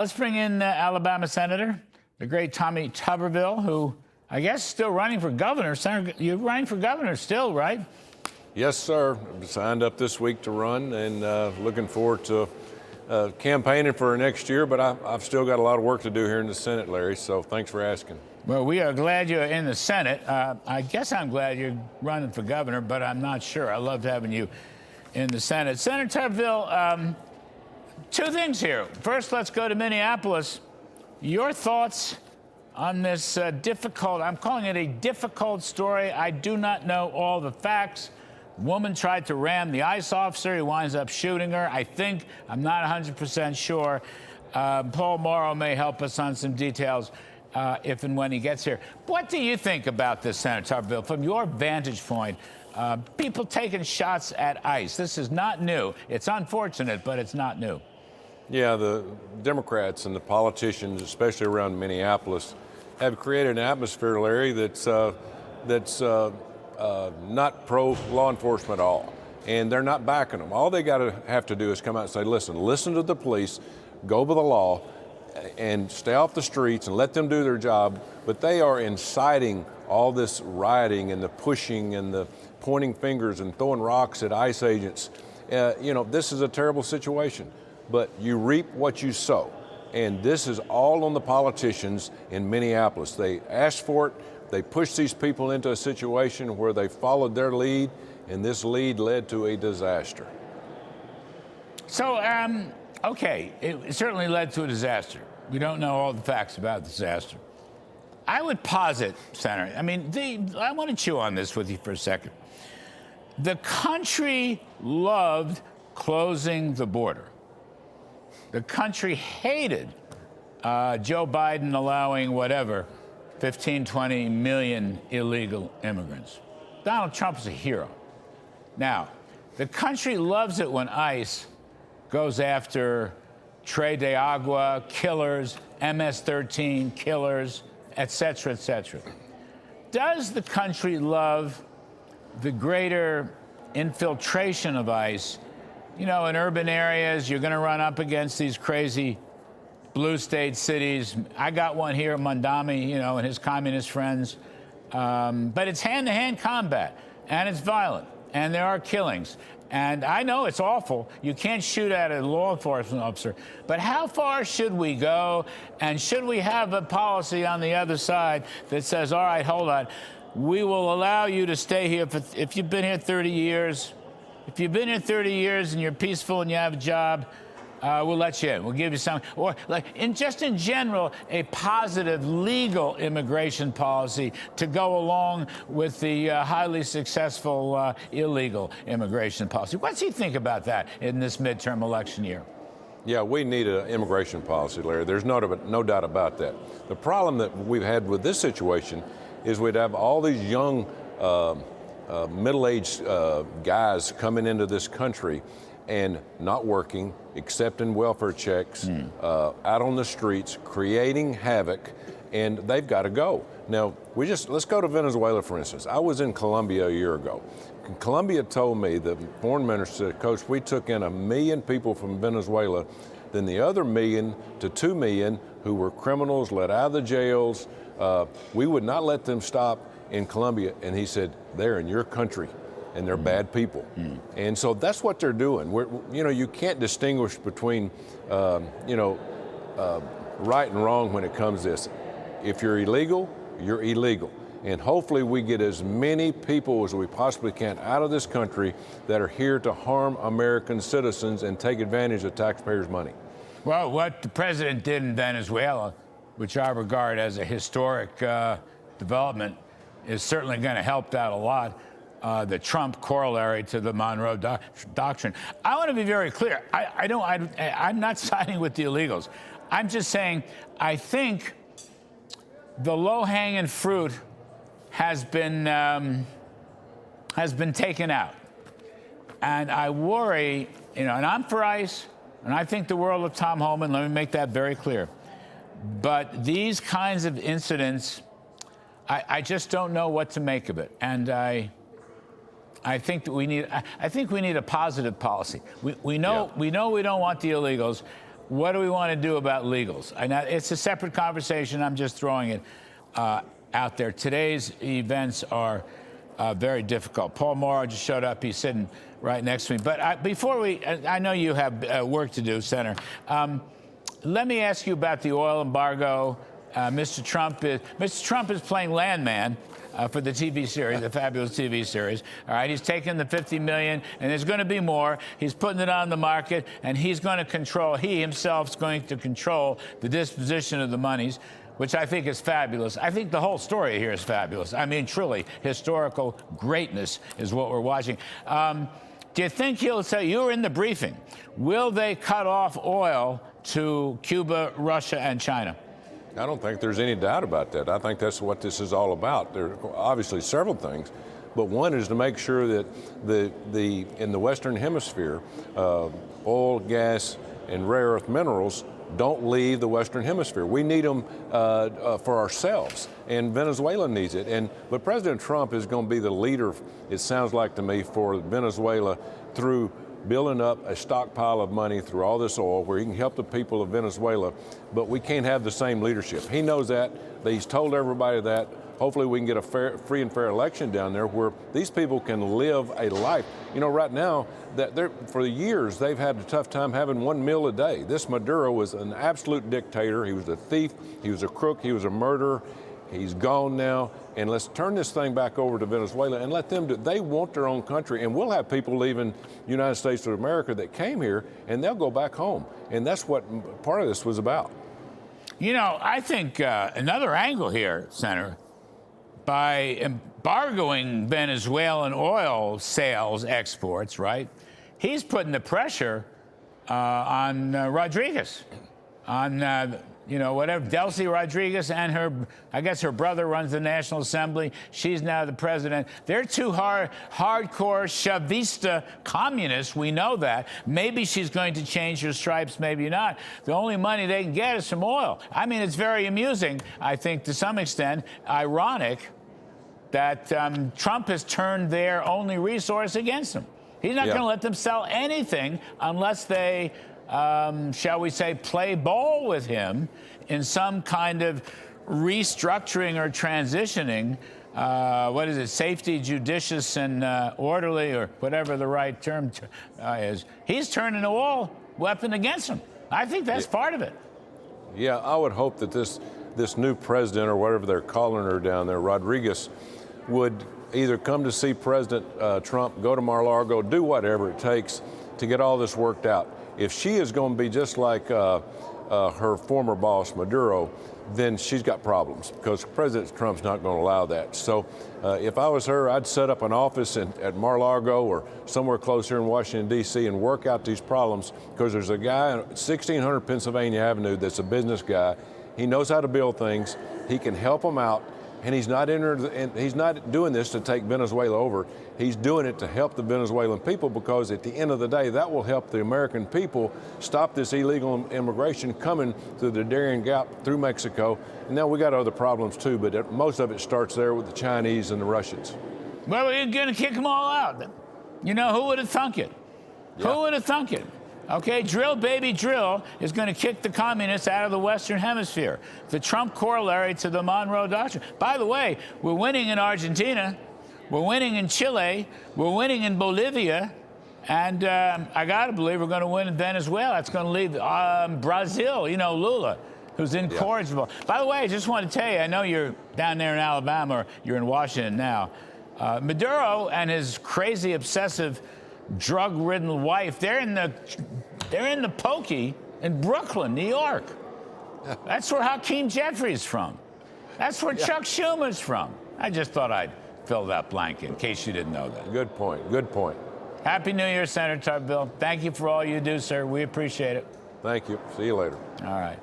Let's bring in Alabama Senator, the great Tommy Tuberville, who I guess is still running for governor. Senator, you're running for governor still, right? Yes, sir. I'm signed up this week to run and looking forward to campaigning for next year, but I've still got a lot of work to do here in the Senate, Larry, so thanks for asking. Well, we are glad you're in the Senate. I guess I'm glad you're running for governor, but I'm not sure. I loved having you in the Senate. Senator Tuberville, two things here. First, let's go to Minneapolis. Your thoughts on this difficult, I'm calling it a difficult story. I do not know all the facts. Woman tried to ram the ICE officer. He winds up shooting her. I'm not 100% sure. Paul Morrow may help us on some details if and when he gets here. What do you think about this, Senator Tuberville, from your vantage point? People taking shots at ICE. This is not new. It's unfortunate, but it's not new. Yeah, the Democrats and the politicians, especially around Minneapolis, have created an atmosphere, Larry, that's not pro-law enforcement at all. And they're not backing them. All they have to do is come out and say, listen to the police, go by the law, and stay off the streets and let them do their job. But they are inciting all this rioting and the pushing and the pointing fingers and throwing rocks at ICE agents. This is a terrible situation. But you reap what you sow. And this is all on the politicians in Minneapolis. They asked for it. They pushed these people into a situation where they followed their lead, and this lead led to a disaster. So, okay, it certainly led to a disaster. We don't know all the facts about the disaster. I would posit, Senator, I want to chew on this with you for a second. The country loved closing the border. The country hated Joe Biden allowing 15, 20 million illegal immigrants. Donald Trump is a hero. Now, the country loves it when ICE goes after Tres de Agua killers, MS-13 killers, et cetera, et cetera. Does the country love the greater infiltration of ICE? In urban areas, you're going to run up against these crazy blue state cities. I got one here, Mondami, and his communist friends. But it's hand-to-hand combat, and it's violent, and there are killings. And I know it's awful. You can't shoot at a law enforcement officer. But how far should we go? And should we have a policy on the other side that says, all right, hold on, we will allow you to stay here if you've been here 30 years. If you've been here 30 years and you're peaceful and you have a job, we'll let you in. We'll give you something. Or, in general, a positive legal immigration policy to go along with the highly successful illegal immigration policy. What do you think about that in this midterm election year? Yeah, we need an immigration policy, Larry. There's no doubt about that. The problem that we've had with this situation is we'd have all these young middle-aged guys coming into this country and not working, accepting welfare checks, out on the streets, creating havoc, and they've got to go. Now, let's go to Venezuela, for instance. I was in Colombia a year ago. Colombia told me, the foreign minister, Coach, we took in 1 million people from Venezuela, then the other 1 million to 2 million who were criminals, let out of the jails. We would not let them stop in Colombia, and he said, they're in your country, and they're bad people. And so that's what they're doing. You can't distinguish between, right and wrong when it comes to this. If you're illegal, you're illegal. And hopefully we get as many people as we possibly can out of this country that are here to harm American citizens and take advantage of taxpayers' money. Well, what the president did in Venezuela, which I regard as a historic development, is certainly going to help that a lot. The Trump corollary to the Monroe Doctrine. I want to be very clear. I'm not siding with the illegals. I'm just saying I think the low-hanging fruit has been taken out, and I worry. And I'm for ICE, and I think the world of Tom Homan. Let me make that very clear. But these kinds of incidents, I just don't know what to make of it, and I think that we need a positive policy. We know we don't want the illegals. what do we want to do about legals? I know it's a separate conversation. I'm just throwing it out there. Today's events are very difficult. Paul Morrow just showed up. He's sitting right next to me. But I know you have work to do, Senator. Let me ask you about the oil embargo. Mr. Trump is playing landman for the TV series, the fabulous TV series. All right, he's taking the $50 million, and there's going to be more. He's putting it on the market, and he's going to control. He himself is going to control the disposition of the monies, which I think is fabulous. I think the whole story here is fabulous. I mean, truly, historical greatness is what we're watching. Do you think he'll say, you were in the briefing, will they cut off oil to Cuba, Russia, and China? I don't think there's any doubt about that. I think that's what this is all about. There are obviously several things, but one is to make sure that in the Western Hemisphere, oil, gas, and rare earth minerals don't leave the Western Hemisphere. We need them for ourselves, and Venezuela needs it. But President Trump is going to be the leader, it sounds like to me, for Venezuela through building up a stockpile of money through all this oil where he can help the people of Venezuela, but we can't have the same leadership. He knows that. He's told everybody that. Hopefully we can get a free and fair election down there where these people can live a life. You know, right now, for years, they've had a tough time having one meal a day. This Maduro was an absolute dictator. He was a thief. He was a crook. He was a murderer. He's gone now. And let's turn this thing back over to Venezuela and let them do it. They want their own country. And we'll have people leaving the United States of America that came here, and they'll go back home. And that's what part of this was about. You know, I think another angle here, Senator, by embargoing Venezuelan oil sales exports, right, he's putting the pressure on Rodriguez, on whatever, Delcy Rodriguez, and I guess her brother runs the National Assembly. She's now the president. They're two hardcore Chavista communists. We know that. Maybe she's going to change her stripes, maybe not. The only money they can get is from oil. I mean, it's very amusing, I think, to some extent, ironic that Trump has turned their only resource against them. He's not going to let them sell anything unless they shall we say, play ball with him in some kind of restructuring or transitioning. What is it? Safety, judicious, and orderly, or whatever the right term is. He's turning the oil weapon against him. I think that's part of it. Yeah, I would hope that this new president, or whatever they're calling her down there, Rodriguez, would either come to see President Trump, go to Mar-a-Lago, do whatever it takes to get all this worked out. If she is going to be just like her former boss, Maduro, then she's got problems, because President Trump's not going to allow that. So if I was her, I'd set up an office at Mar-a-Lago or somewhere close here in Washington, D.C. and work out these problems, because there's a guy at 1600 Pennsylvania Avenue that's a business guy. He knows how to build things. He can help them out. And he's not doing this to take Venezuela over. He's doing it to help the Venezuelan people, because at the end of the day, that will help the American people stop this illegal immigration coming through the Darien Gap through Mexico. And now we got other problems too, but most of it starts there with the Chinese and the Russians. Well, we're going to kick them all out. You know, who would have thunk it? Yeah. Who would have thunk it? Okay, drill, baby, drill is going to kick the communists out of the Western Hemisphere. The Trump corollary to the Monroe Doctrine. By the way, we're winning in Argentina. We're winning in Chile. We're winning in Bolivia. And I got to believe we're going to win in Venezuela. It's going to leave Brazil, Lula, who's incorrigible. By the way, I just want to tell you, I know you're down there in Alabama, or you're in Washington now. Maduro and his crazy, obsessive, drug-ridden wife, they're in the pokey in Brooklyn, New York. That's where Hakeem Jeffries from. That's where Chuck Schumer's from. I just thought I'd fill that blank in case you didn't know that. Good point. Good point. Happy New Year, Senator Tuberville. Thank you for all you do, sir. We appreciate it. Thank you. See you later. All right.